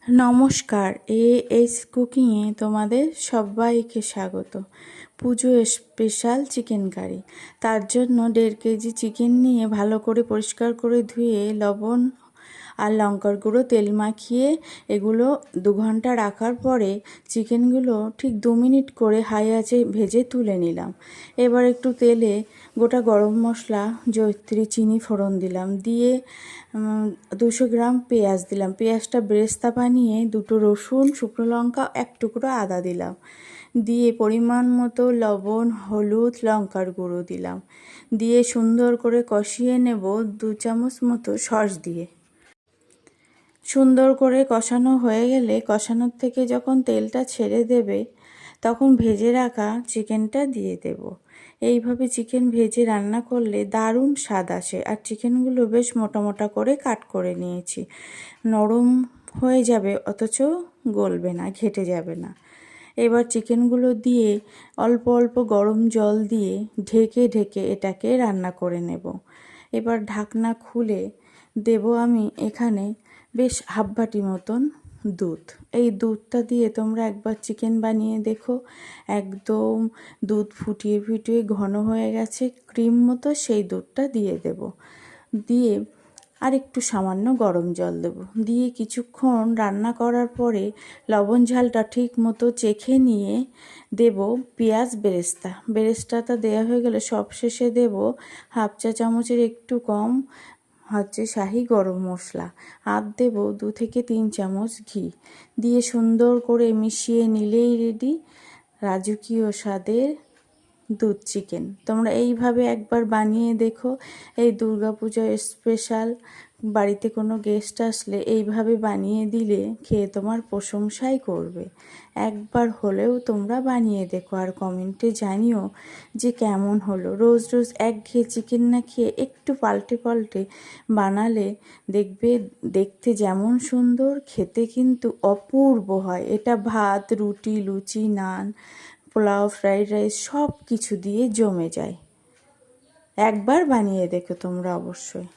নমস্কার, এএস কুকিংয়ে তোমাদের সবাইকে স্বাগত। পুজো স্পেশাল চিকেন কারি। তার জন্য 1.5 কেজি চিকেন নিয়ে ভালো করে পরিষ্কার করে ধুয়ে লবণ আর লঙ্কার গুঁড়ো তেল মাখিয়ে এগুলো 2 ঘন্টা রাখার পরে চিকেনগুলো ঠিক 2 মিনিট করে হাই আঁচে ভেজে তুলে নিলাম। এবার একটু তেলে গোটা গরম মশলা, জয়িত্রী, চিনি ফোড়ন দিলাম, দিয়ে 200 গ্রাম পেঁয়াজ দিলাম। পেঁয়াজটা বেরেস্তা বানিয়ে 2টো রসুন, শুকনো লঙ্কা, 1 টুকরো আদা দিলাম, দিয়ে পরিমাণ মতো লবণ, হলুদ, লঙ্কার গুঁড়ো দিলাম, দিয়ে সুন্দর করে কষিয়ে নেব 2 চামচ মতো সস দিয়ে। সুন্দর করে কষানো হয়ে গেলে কষানোর থেকে যখন তেলটা ছেড়ে দেবে তখন ভেজে রাখা চিকেনটা দিয়ে দেব। এইভাবে চিকেন ভেজে রান্না করলে দারুণ স্বাদ আসে। আর চিকেনগুলো বেশ মোটা মোটা করে কাট করে নিয়েছি, নরম হয়ে যাবে অথচ গলবে না, ঘেটে যাবে না। এবার চিকেনগুলো দিয়ে অল্প অল্প গরম জল দিয়ে ঢেকে ঢেকে এটাকে রান্না করে নেব। এবার ঢাকনা খুলে দেব আমি এখানে বেশ হাফ বাটি মতন দুধ। এই দুধটা দিয়ে তোমরা একবার চিকেন বানিয়ে দেখো, একদম দুধ ফুটিয়ে ফুটিয়ে ঘন হয়ে গেছে ক্রিম মতো, সেই দুধটা দিয়ে দেব। দিয়ে আর একটু সামান্য গরম জল দেব, দিয়ে কিছুক্ষণ রান্না করার পরে লবণ ঝালটা ঠিক মতো চেখে নিয়ে দেব পেঁয়াজ বেরেস্তাটা দেওয়া হয়ে গেলে সবশেষে দেব হাফ চা চামচের একটু কম শাহি গরম মশলা, আর দেব 2 থেকে 3 চামচ ঘি, দিয়ে সুন্দর করে মিশিয়ে নিলেই রেডি রাজকীয় স্বাদের দুধ চিকেন। তোমরা এইভাবে একবার বানিয়ে দেখো। এই দুর্গাপূজার স্পেশাল বাড়িতে কোনো গেস্ট আসলে এইভাবে বানিয়ে দিলে খেয়ে তোমার প্রশংসাই করবে। একবার হলেও তোমরা বানিয়ে দেখো আর কমেন্টে জানিও যে কেমন হলো। রোজ রোজ একঘেয়ে চিকেন না খেয়ে একটু পাল্টে পাল্টে বানালে দেখবে দেখতে যেমন সুন্দর, খেতে কিন্তু অপূর্ব হয়। এটা ভাত, রুটি, লুচি, নান, পোলাও, ফ্রাইড রাইস সব কিছু দিয়ে জমে যায়। একবার বানিয়ে দেখো তোমরা অবশ্যই।